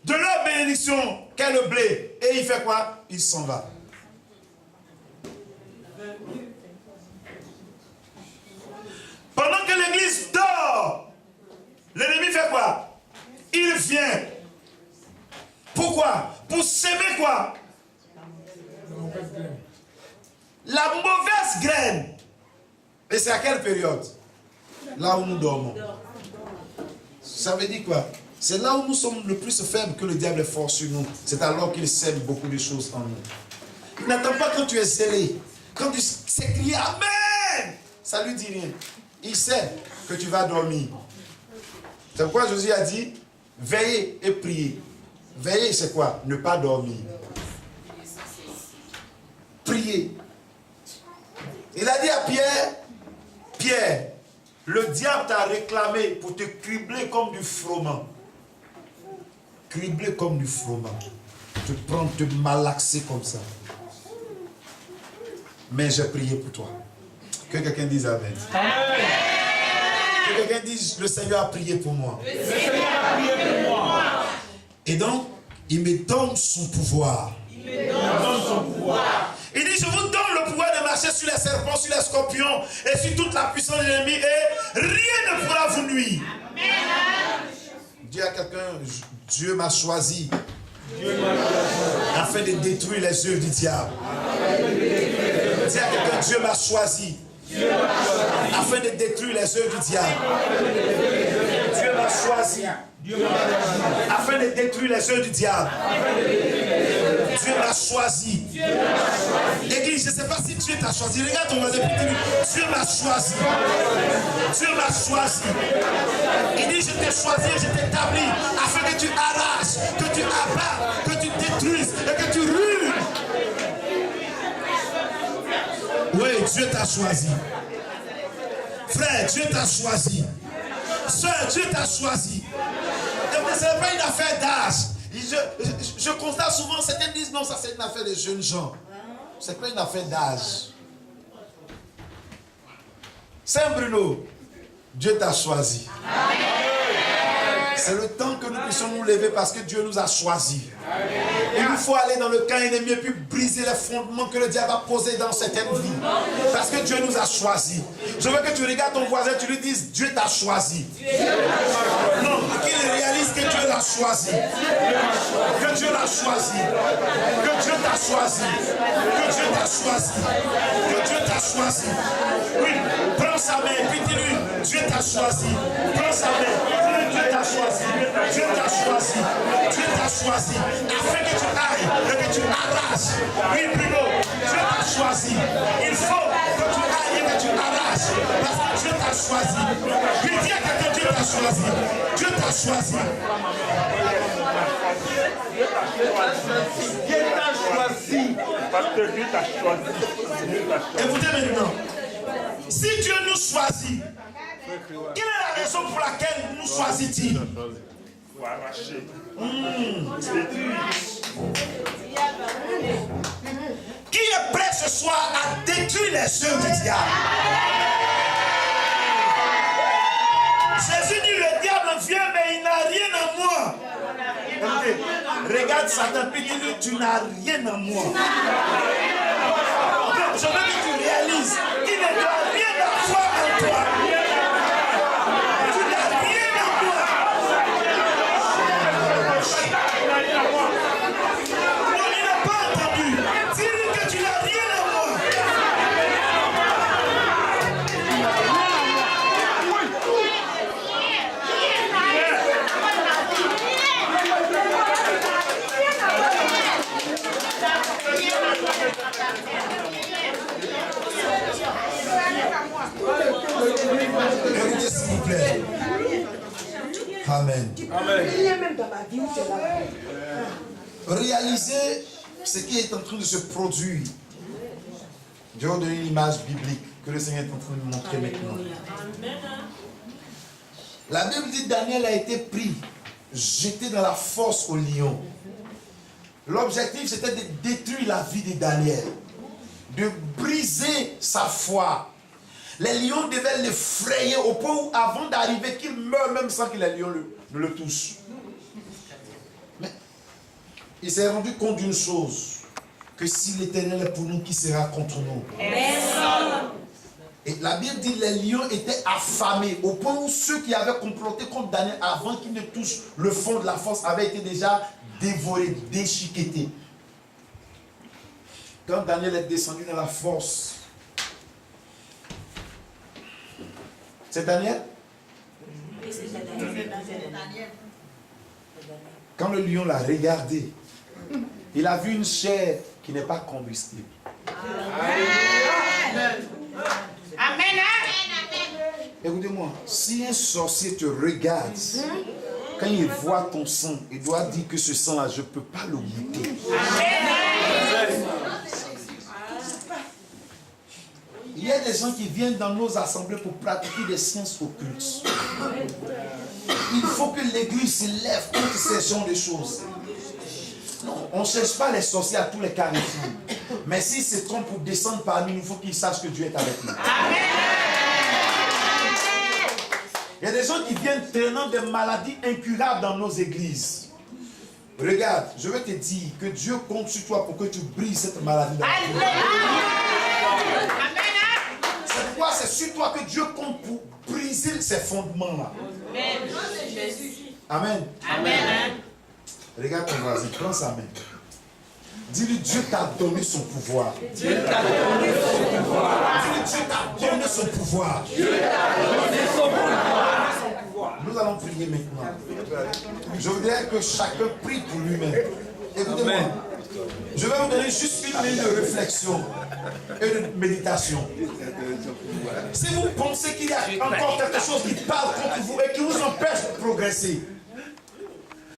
de leur bénédiction qu'est le blé. Et il fait quoi? Il s'en va. Pendant que l'église dort, l'ennemi fait quoi? Il vient. Pourquoi? Pour s'aimer quoi? La mauvaise graine. Et c'est à quelle période? Là où nous dormons. Ça veut dire quoi? C'est là où nous sommes le plus faibles que le diable est fort sur nous. C'est alors qu'il sème beaucoup de choses en nous. Il n'attend pas quand tu es zélé. Quand tu sais crier Amen, ça lui dit rien. Il sait que tu vas dormir. C'est pourquoi Jésus a dit veillez et priez. Veiller, c'est quoi? Ne pas dormir. Prier. Il a dit à Pierre, Pierre, le diable t'a réclamé pour te cribler comme du froment. Cribler comme du froment. Te prendre, te malaxer comme ça. Mais j'ai prié pour toi. Que quelqu'un dise Amen. Amen. Que quelqu'un dise, le Seigneur a prié pour moi. Le Seigneur a prié pour moi. Et donc, il me donne son pouvoir. Il me donne son pouvoir. Il dit, je vous donne le pouvoir de marcher sur les serpents, sur les scorpions et sur toute la puissance de l'ennemi et rien ne pourra vous nuire. Amen. Dis à quelqu'un, Dieu m'a choisi afin de détruire les œuvres du diable. Dis à quelqu'un, Dieu m'a choisi afin de détruire les œuvres du diable. Dieu m'a choisi afin de détruire les œuvres du diable. Dieu m'a choisi. Église, je ne sais pas si Dieu t'a choisi. Regarde ton voisin et dis, Dieu m'a choisi. Dieu m'a choisi. Il dit, je t'ai choisi et je t'établis afin que tu arraches, que tu abattes, que tu détruises et que tu ruines. Oui, Dieu t'a choisi. Frère, Dieu t'a choisi. Sœur, Dieu t'a choisi. Ce n'est pas une affaire d'âge. Je constate souvent, certains disent non, ça c'est une affaire de jeunes gens. Ce n'est pas une affaire d'âge. Saint-Bruno, Dieu t'a choisi. C'est le temps que nous puissions nous lever parce que Dieu nous a choisis. Il nous faut aller dans le camp ennemi et puis briser les fondements que le diable a posés dans certaines vies. Parce que Dieu nous a choisis. Je veux que tu regardes ton voisin, tu lui dises, Dieu t'a choisi. Non, qu'il réalise que Dieu l'a choisi. Que Dieu l'a choisi. Que Dieu t'a choisi. Que Dieu t'a choisi. Que Dieu t'a choisi. Oui, prends sa main et puis dis-lui, Dieu t'a choisi. Prends sa main. Dieu t'a choisi. Dieu t'a choisi. Dieu t'a choisi. Afin que tu ailles et que tu arraches. Oui, Bruno, Dieu t'a choisi. Il faut que tu ailles et que tu arraches. Parce que Dieu t'a choisi. Oui, dis à quelqu'un, Dieu t'a choisi. Dieu t'a choisi. Dieu t'a choisi. Parce que Dieu t'a choisi. Écoutez maintenant. Si Dieu nous choisit, quelle est la raison pour laquelle nous choisit-il? Pour arracher. Qui est prêt ce soir à détruire les œuvres du diable? Jésus dit, le diable vient, mais il n'a rien en moi. Écoutez, regarde Satan, puis dis-lui, tu n'as rien en moi. Je veux que tu réalises qu'il ne doit rien avoir en toi. Tu n'as rien en moi. Non, il n'a pas entendu. Dis-lui que tu n'as rien en moi. Écoutez s'il vous plaît. Amen. Réalisez ce qui est en train de se produire. Je vais vous donner une image biblique que le Seigneur est en train de me montrer maintenant. La Bible dit que Daniel a été pris, jeté dans la fosse au lion. L'objectif c'était de détruire la vie de Daniel, de briser sa foi. Les lions devaient l'effrayer au point où avant d'arriver qu'il meure même sans que les lions ne le touchent. Mais il s'est rendu compte d'une chose, que si l'Éternel est pour nous, qui sera contre nous? Et la Bible dit que les lions étaient affamés, au point où ceux qui avaient comploté contre Daniel avant qu'il ne touche le fond de la fosse avaient été déjà dévorés, déchiquetés. Quand Daniel est descendu dans la fosse, c'est Daniel? Quand le lion l'a regardé, il a vu une chair qui n'est pas combustible. Amen. Écoutez-moi, si un sorcier te regarde, quand il voit ton sang, il doit dire que ce sang-là, je ne peux pas le goûter. Il y a des gens qui viennent dans nos assemblées pour pratiquer des sciences occultes. Il faut que l'Église se lève contre ces genres de choses. Non, on ne cherche pas les sorciers à tous les carrefours. Mais s'ils se trompent pour descendre parmi nous, il faut qu'ils sachent que Dieu est avec nous. Il y a des gens qui viennent traînant des maladies incurables dans nos églises. Regarde, je vais te dire que Dieu compte sur toi pour que tu brises cette maladie dans la vie. C'est pourquoi c'est sur toi que Dieu compte pour briser ces fondements-là. Amen. Amen. Regarde ton voisin, prends sa main. Dis-lui, Dieu t'a donné son pouvoir. Dieu t'a donné son pouvoir. Dis-lui, Dieu t'a donné son pouvoir. Dieu t'a donné son pouvoir. Nous allons prier maintenant. Je voudrais que chacun prie pour lui-même. Écoutez-moi. Je vais vous donner juste une minute de réflexion et de méditation. Si vous pensez qu'il y a encore quelque chose qui parle contre vous et qui vous empêche de progresser,